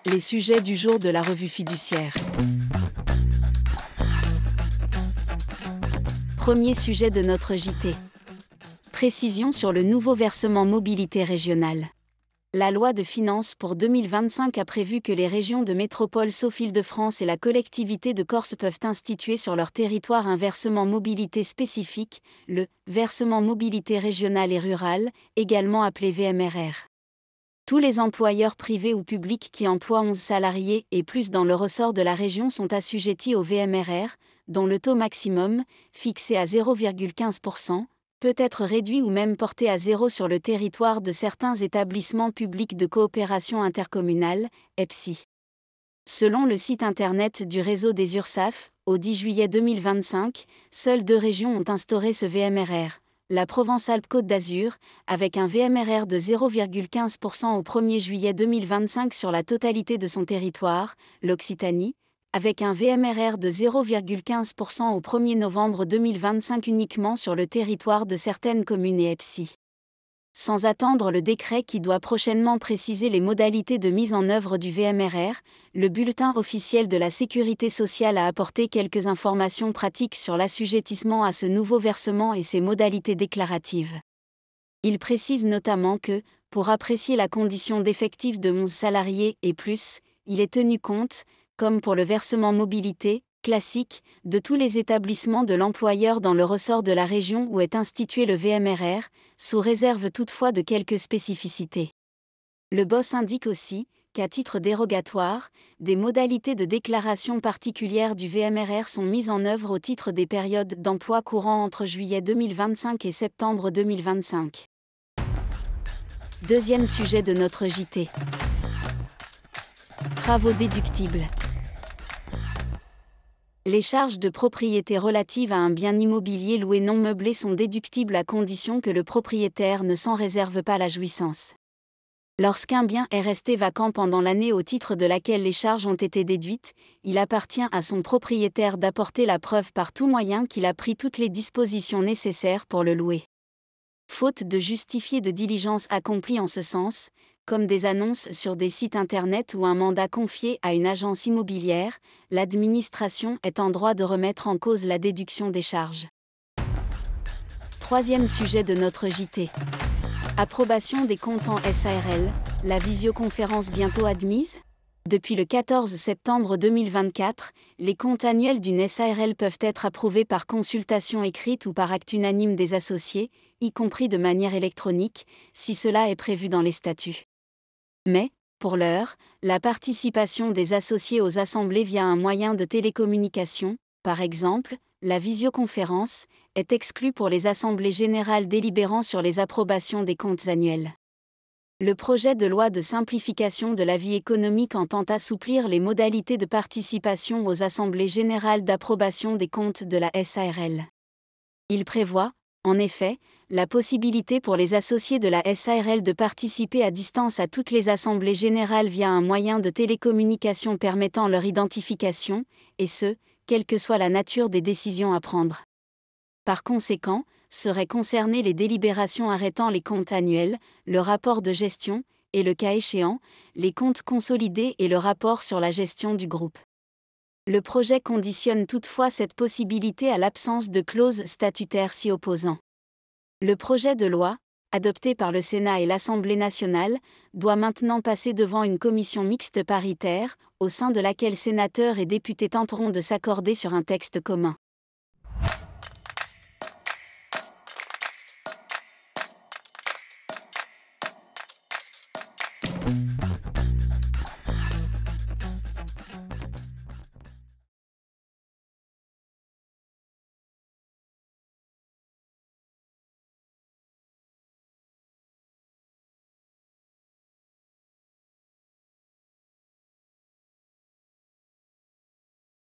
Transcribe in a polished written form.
Les sujets du jour de la revue fiduciaire. Premier sujet de notre JT. Précision sur le nouveau versement mobilité régionale. La loi de finances pour 2025 a prévu que les régions de métropole sauf Île-de-France et la collectivité de Corse peuvent instituer sur leur territoire un versement mobilité spécifique, le versement mobilité régional et rural, également appelé VMRR. Tous les employeurs privés ou publics qui emploient 11 salariés et plus dans le ressort de la région sont assujettis au VMRR, dont le taux maximum, fixé à 0,15%, peut être réduit ou même porté à zéro sur le territoire de certains établissements publics de coopération intercommunale, EPCI. Selon le site internet du réseau des URSSAF, au 10 juillet 2025, seules 2 régions ont instauré ce VMRR. La Provence-Alpes-Côte d'Azur, avec un VMRR de 0,15% au 1er juillet 2025 sur la totalité de son territoire, l'Occitanie, avec un VMRR de 0,15% au 1er novembre 2025 uniquement sur le territoire de certaines communes et EPCI. Sans attendre le décret qui doit prochainement préciser les modalités de mise en œuvre du VMRR, le bulletin officiel de la Sécurité sociale a apporté quelques informations pratiques sur l'assujettissement à ce nouveau versement et ses modalités déclaratives. Il précise notamment que, pour apprécier la condition d'effectif de 11 salariés et plus, il est tenu compte, comme pour le versement mobilité, classique, de tous les établissements de l'employeur dans le ressort de la région où est institué le VMRR, sous réserve toutefois de quelques spécificités. Le BOSS indique aussi qu'à titre dérogatoire, des modalités de déclaration particulières du VMRR sont mises en œuvre au titre des périodes d'emploi courant entre juillet 2025 et septembre 2025. Deuxième sujet de notre JT. Travaux déductibles. Les charges de propriété relatives à un bien immobilier loué non meublé sont déductibles à condition que le propriétaire ne s'en réserve pas la jouissance. Lorsqu'un bien est resté vacant pendant l'année au titre de laquelle les charges ont été déduites, il appartient à son propriétaire d'apporter la preuve par tout moyen qu'il a pris toutes les dispositions nécessaires pour le louer. Faute de justifier de diligence accomplie en ce sens, comme des annonces sur des sites internet ou un mandat confié à une agence immobilière, l'administration est en droit de remettre en cause la déduction des charges. Troisième sujet de notre JT. Approbation des comptes en SARL, la visioconférence bientôt admise ? Depuis le 14 septembre 2024, les comptes annuels d'une SARL peuvent être approuvés par consultation écrite ou par acte unanime des associés, y compris de manière électronique, si cela est prévu dans les statuts. Mais, pour l'heure, la participation des associés aux assemblées via un moyen de télécommunication, par exemple, la visioconférence, est exclue pour les assemblées générales délibérant sur les approbations des comptes annuels. Le projet de loi de simplification de la vie économique entend assouplir les modalités de participation aux assemblées générales d'approbation des comptes de la SARL. Il prévoit, en effet, la possibilité pour les associés de la SARL de participer à distance à toutes les assemblées générales via un moyen de télécommunication permettant leur identification, et ce, quelle que soit la nature des décisions à prendre. Par conséquent, seraient concernées les délibérations arrêtant les comptes annuels, le rapport de gestion, et le cas échéant, les comptes consolidés et le rapport sur la gestion du groupe. Le projet conditionne toutefois cette possibilité à l'absence de clause statutaire s'y opposant. Le projet de loi, adopté par le Sénat et l'Assemblée nationale, doit maintenant passer devant une commission mixte paritaire, au sein de laquelle sénateurs et députés tenteront de s'accorder sur un texte commun.